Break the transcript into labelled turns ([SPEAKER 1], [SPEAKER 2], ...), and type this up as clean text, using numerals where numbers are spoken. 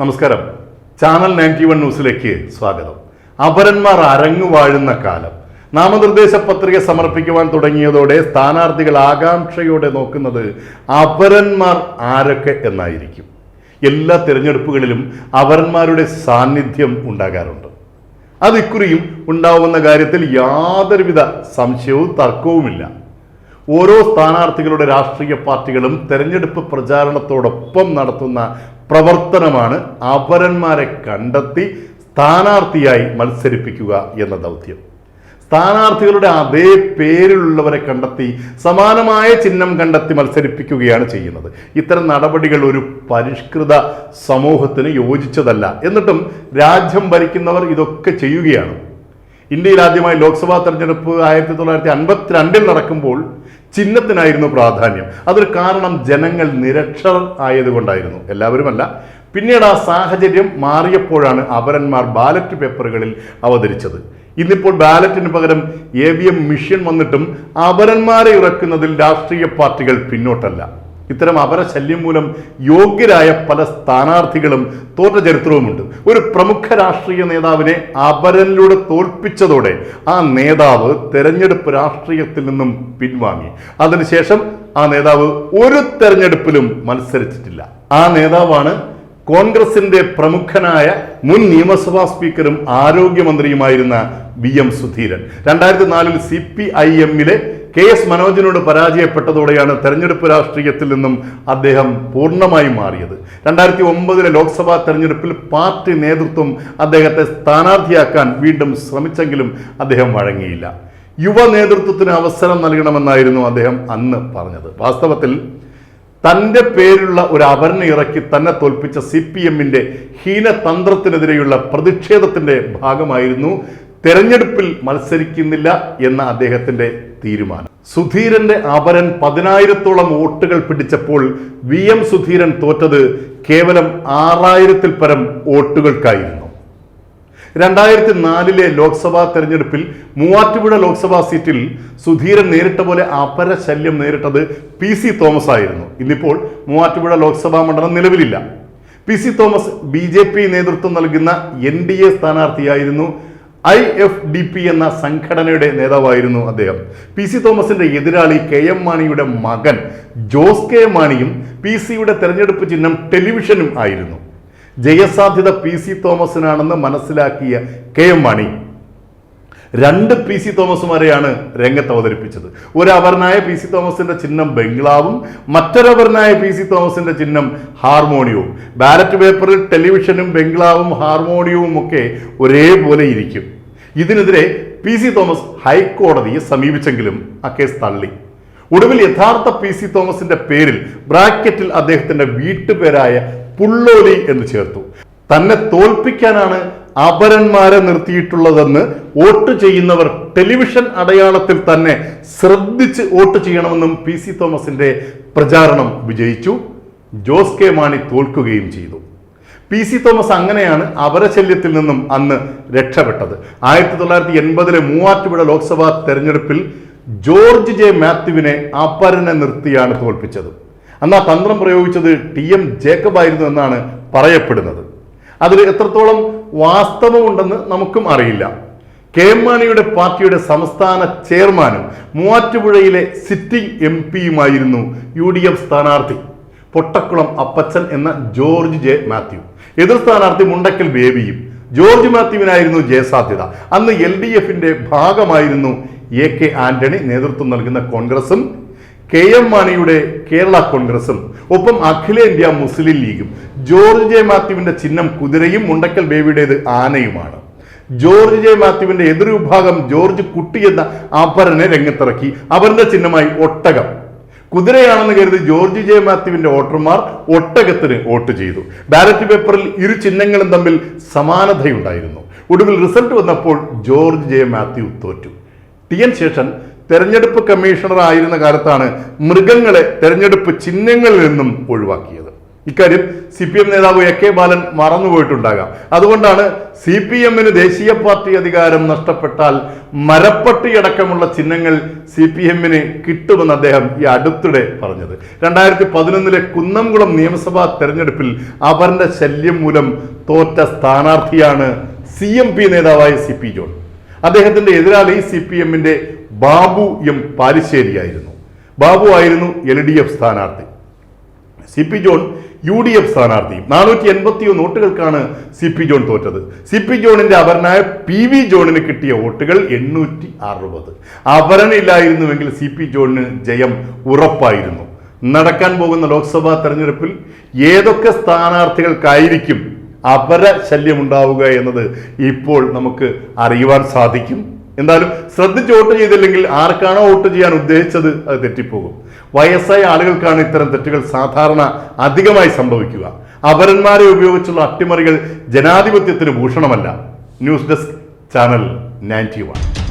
[SPEAKER 1] നമസ്കാരം. ചാനൽ 91 ന്യൂസിലേക്ക് സ്വാഗതം. അപരന്മാർ അരങ്ങുവാഴുന്ന കാലം. നാമനിർദ്ദേശ പത്രിക സമർപ്പിക്കുവാൻ തുടങ്ങിയതോടെ സ്ഥാനാർത്ഥികൾ ആകാംക്ഷയോടെ നോക്കുന്നത് അപരന്മാർ ആരൊക്കെ എന്നായിരിക്കും. എല്ലാ തിരഞ്ഞെടുപ്പുകളിലും അപരന്മാരുടെ സാന്നിധ്യം ഉണ്ടാകാറുണ്ട്. അത് ഇക്കുറിയും ഉണ്ടാവുന്ന കാര്യത്തിൽ യാതൊരുവിധ സംശയവും തർക്കവുമില്ല. ഓരോ സ്ഥാനാർത്ഥികളുടെ രാഷ്ട്രീയ പാർട്ടികളും തെരഞ്ഞെടുപ്പ് പ്രചാരണത്തോടൊപ്പം നടത്തുന്ന പ്രവർത്തനമാണ് അപരന്മാരെ കണ്ടെത്തി സ്ഥാനാർത്ഥിയായി മത്സരിപ്പിക്കുക എന്ന ദൗത്യം. സ്ഥാനാർത്ഥികളുടെ അതേ പേരിലുള്ളവരെ കണ്ടെത്തി സമാനമായ ചിഹ്നം കണ്ടെത്തി മത്സരിപ്പിക്കുകയാണ് ചെയ്യുന്നത്. ഇത്തരം നടപടികൾ ഒരു പരിഷ്കൃത സമൂഹത്തിന് യോജിച്ചതല്ല. എന്നിട്ടും രാജ്യം ഭരിക്കുന്നവർ ഇതൊക്കെ ചെയ്യുകയാണ്. ഇന്ത്യയിൽ ആദ്യമായി ലോക്സഭാ തെരഞ്ഞെടുപ്പ് 1952 നടക്കുമ്പോൾ ചിഹ്നത്തിനായിരുന്നു പ്രാധാന്യം. അതൊരു കാരണം ജനങ്ങൾ നിരക്ഷരർ ആയതുകൊണ്ടായിരുന്നു. എല്ലാവരുമല്ല. പിന്നീട് ആ സാഹചര്യം മാറിയപ്പോഴാണ് അപരന്മാർ ബാലറ്റ് പേപ്പറുകളിൽ അവതരിച്ചത്. ഇന്നിപ്പോൾ ബാലറ്റിന് പകരം EVM മെഷീൻ വന്നിട്ടും അപരന്മാരെ ഇറക്കുന്നതിൽ രാഷ്ട്രീയ പാർട്ടികൾ പിന്നോട്ടല്ല. ഇത്തരം അപരശല്യം മൂലം യോഗ്യരായ പല സ്ഥാനാർത്ഥികളും തോറ്റ ചരിത്രവുമുണ്ട്. ഒരു പ്രമുഖ രാഷ്ട്രീയ നേതാവിനെ അപരനിലൂടെ തോൽപ്പിച്ചതോടെ ആ നേതാവ് തെരഞ്ഞെടുപ്പ് രാഷ്ട്രീയത്തിൽ നിന്നും പിൻവാങ്ങി. അതിനുശേഷം ആ നേതാവ് ഒരു തെരഞ്ഞെടുപ്പിലും മത്സരിച്ചിട്ടില്ല. ആ നേതാവാണ് കോൺഗ്രസിന്റെ പ്രമുഖനായ മുൻ നിയമസഭാ സ്പീക്കറും ആരോഗ്യമന്ത്രിയുമായിരുന്ന VM സുധീരൻ. 2004 CPIM-ലെ KS മനോജിനോട് പരാജയപ്പെട്ടതോടെയാണ് തെരഞ്ഞെടുപ്പ് രാഷ്ട്രീയത്തിൽ നിന്നും അദ്ദേഹം പൂർണ്ണമായും മാറിയത്. 2009 ലോക്സഭാ തെരഞ്ഞെടുപ്പിൽ പാർട്ടി നേതൃത്വം അദ്ദേഹത്തെ സ്ഥാനാർത്ഥിയാക്കാൻ വീണ്ടും ശ്രമിച്ചെങ്കിലും അദ്ദേഹം വഴങ്ങിയില്ല. യുവ നേതൃത്വത്തിന് അവസരം നൽകണമെന്നായിരുന്നു അദ്ദേഹം അന്ന് പറഞ്ഞത്. വാസ്തവത്തിൽ തൻ്റെ പേരിലുള്ള ഒരു അപരനെ ഇറക്കി തന്നെ തോൽപ്പിച്ച CPM-ന്റെ ഹീനതന്ത്രത്തിനെതിരെയുള്ള പ്രതിഷേധത്തിന്റെ ഭാഗമായിരുന്നു തെരഞ്ഞെടുപ്പിൽ മത്സരിക്കുന്നില്ല എന്ന അദ്ദേഹത്തിന്റെ തീരുമാനം. സുധീരന്റെ അപരൻ 10,000-ഓളം വോട്ടുകൾ പിടിച്ചപ്പോൾ VM സുധീരൻ തോറ്റത് കേവലം 6,000-ൽ പരം വോട്ടുകൾക്കായിരുന്നു. 2004 ലോക്സഭാ തെരഞ്ഞെടുപ്പിൽ മൂവാറ്റുപുഴ ലോക്സഭാ സീറ്റിൽ സുധീരൻ നേരിട്ട പോലെ അപരശല്യം നേരിട്ടത് PC തോമസ് ആയിരുന്നു. ഇന്നിപ്പോൾ മൂവാറ്റുപുഴ ലോക്സഭാ മണ്ഡലം നിലവിലില്ല. PC തോമസ് BJP നേതൃത്വം നൽകുന്ന NDA സ്ഥാനാർത്ഥിയായിരുന്നു. IFDP എന്ന സംഘടനയുടെ നേതാവായിരുന്നു അദ്ദേഹം. PC തോമസിന്റെ എതിരാളി KM മാണിയുടെ മകൻ ജോസ് K മാണിയും PC-യുടെ തെരഞ്ഞെടുപ്പ് ചിഹ്നം ടെലിവിഷനും ആയിരുന്നു. ജയസാധ്യത PC തോമസിനാണെന്ന് മനസ്സിലാക്കിയ KM മാണി 2 PC തോമസുമാരെയാണ് രംഗത്ത് അവതരിപ്പിച്ചത്. ഒരു അപരനായ PC തോമസിന്റെ ചിഹ്നം ബംഗ്ലാവും മറ്റൊരപരനായ PC തോമസിന്റെ ചിഹ്നം ഹാർമോണിയവും. ബാലറ്റ് പേപ്പറിൽ ടെലിവിഷനും ബംഗ്ലാവും ഹാർമോണിയവും ഒക്കെ ഒരേപോലെ ഇരിക്കും. ഇതിനെതിരെ PC തോമസ് ഹൈക്കോടതിയെ സമീപിച്ചെങ്കിലും ആ കേസ് തള്ളി. ഒടുവിൽ യഥാർത്ഥ PC തോമസിന്റെ പേരിൽ ബ്രാക്കറ്റിൽ അദ്ദേഹത്തിന്റെ വീട്ടുപേരായ പുള്ളോലി എന്ന് ചേർത്തു. തന്നെ തോൽപ്പിക്കാനാണ് അപരന്മാരെ നിർത്തിയിട്ടുള്ളതെന്ന് വോട്ട് ചെയ്യുന്നവർ ടെലിവിഷൻ അടയാളത്തിൽ തന്നെ ശ്രദ്ധിച്ച് വോട്ട് ചെയ്യണമെന്നും PC തോമസിന്റെ പ്രചാരണം വിജയിച്ചു. ജോസ് K മാണി തോൽക്കുകയും ചെയ്തു. PC തോമസ് അങ്ങനെയാണ് അപരശല്യത്തിൽ നിന്നും അന്ന് രക്ഷപ്പെട്ടത്. 1980 മൂവാറ്റുപുഴ ലോക്സഭാ തെരഞ്ഞെടുപ്പിൽ ജോർജ് J മാത്യുവിനെ അപരനെ നിർത്തിയാണ് തോൽപ്പിച്ചത്. അന്ന് ആ തന്ത്രം പ്രയോഗിച്ചത് TM ജേക്കബ് ആയിരുന്നു എന്നാണ് പറയപ്പെടുന്നത്. അതിൽ എത്രത്തോളം വാസ്തവമുണ്ടെന്ന് നമുക്കും അറിയില്ല. KM മാണിയുടെ പാർട്ടിയുടെ സംസ്ഥാന ചെയർമാനും മൂവാറ്റുപുഴയിലെ സിറ്റിംഗ് MP-യുമായിരുന്നു UDF സ്ഥാനാർത്ഥി പൊട്ടക്കുളം അപ്പച്ചൻ എന്ന ജോർജ് J മാത്യു. എതിർ സ്ഥാനാർത്ഥി മുണ്ടക്കൽ ബേബിയും. ജോർജ് മാത്യുവിനായിരുന്നു ജയസാധ്യത. അന്ന് LDF-ന്റെ ഭാഗമായിരുന്നു AK ആന്റണി നേതൃത്വം നൽകുന്ന കോൺഗ്രസും KM മാണിയുടെ കേരള കോൺഗ്രസും ഒപ്പം അഖിലേന്ത്യാ മുസ്ലിം ലീഗും. ജോർജ് J മാത്യുവിന്റെ ചിഹ്നം കുതിരയും മുണ്ടക്കൽ ബേബിയുടേത് ആനയുമാണ്. ജോർജ് J മാത്യുവിന്റെ എതിർവിഭാഗം ജോർജ് കുട്ടി എന്ന അപരനെ രംഗത്തിറക്കി. അപരന്റെ ചിഹ്നമായി ഒട്ടകം. കുതിരയാണെന്ന് കരുതി ജോർജ് J മാത്യുവിന്റെ വോട്ടർമാർ ഒട്ടകത്തിന് വോട്ട് ചെയ്തു. ബാലറ്റ് പേപ്പറിൽ ഇരു ചിഹ്നങ്ങളും തമ്മിൽ സമാനതയുണ്ടായിരുന്നു. ഒടുവിൽ റിസൾട്ട് വന്നപ്പോൾ ജോർജ് J മാത്യു തോറ്റു. TN ശേഷൻ തെരഞ്ഞെടുപ്പ് കമ്മീഷണർ ആയിരുന്ന കാലത്താണ് മൃഗങ്ങളെ തെരഞ്ഞെടുപ്പ് ചിഹ്നങ്ങളിൽ നിന്നും ഒഴിവാക്കിയത്. ഇക്കാര്യം CPM നേതാവ് AK ബാലൻ മറന്നുപോയിട്ടുണ്ടാകാം. അതുകൊണ്ടാണ് CPM-ന് ദേശീയ പാർട്ടി അധികാരം നഷ്ടപ്പെട്ടാൽ മരപ്പട്ടിയടക്കമുള്ള ചിഹ്നങ്ങൾ CPM-ന് കിട്ടുമെന്ന് അദ്ദേഹം ഈ അടുത്തിടെ പറഞ്ഞത്. 2011 കുന്നംകുളം നിയമസഭാ തെരഞ്ഞെടുപ്പിൽ അപരന്റെ ശല്യം മൂലം തോറ്റ സ്ഥാനാർത്ഥിയാണ് CMP നേതാവായ CP ജോൺ. അദ്ദേഹത്തിന്റെ എതിരാളി CPM-ന്റെ ബാബു M പാലിശ്ശേരിയായിരുന്നു. ബാബു ആയിരുന്നു LDF സ്ഥാനാർത്ഥി. CP ജോൺ UDF സ്ഥാനാർത്ഥി. 481 വോട്ടുകൾക്കാണ് CP ജോൺ തോറ്റത്. CP ജോണിന്റെ അപരനായ PV ജോണിന് കിട്ടിയ വോട്ടുകൾ 860. അപരനില്ലായിരുന്നുവെങ്കിൽ CP ജോണിന് ജയം ഉറപ്പായിരുന്നു. നടക്കാൻ പോകുന്ന ലോക്സഭാ തെരഞ്ഞെടുപ്പിൽ ഏതൊക്കെ സ്ഥാനാർത്ഥികൾക്കായിരിക്കും അപര ശല്യമുണ്ടാവുക എന്നത് ഇപ്പോൾ നമുക്ക് അറിയുവാൻ സാധിക്കും. എന്തായാലും ശ്രദ്ധിച്ച് വോട്ട് ചെയ്തില്ലെങ്കിൽ ആർക്കാണോ വോട്ട് ചെയ്യാൻ ഉദ്ദേശിച്ചത് അത് തെറ്റിപ്പോകും. വയസ്സായ ആളുകൾക്കാണ് ഇത്തരം തെറ്റുകൾ സാധാരണ അധികമായി സംഭവിക്കുക. അപരന്മാരെ ഉപയോഗിച്ചുള്ള അട്ടിമറികൾ ജനാധിപത്യത്തിന് ഭൂഷണമല്ല. News desk channel 91.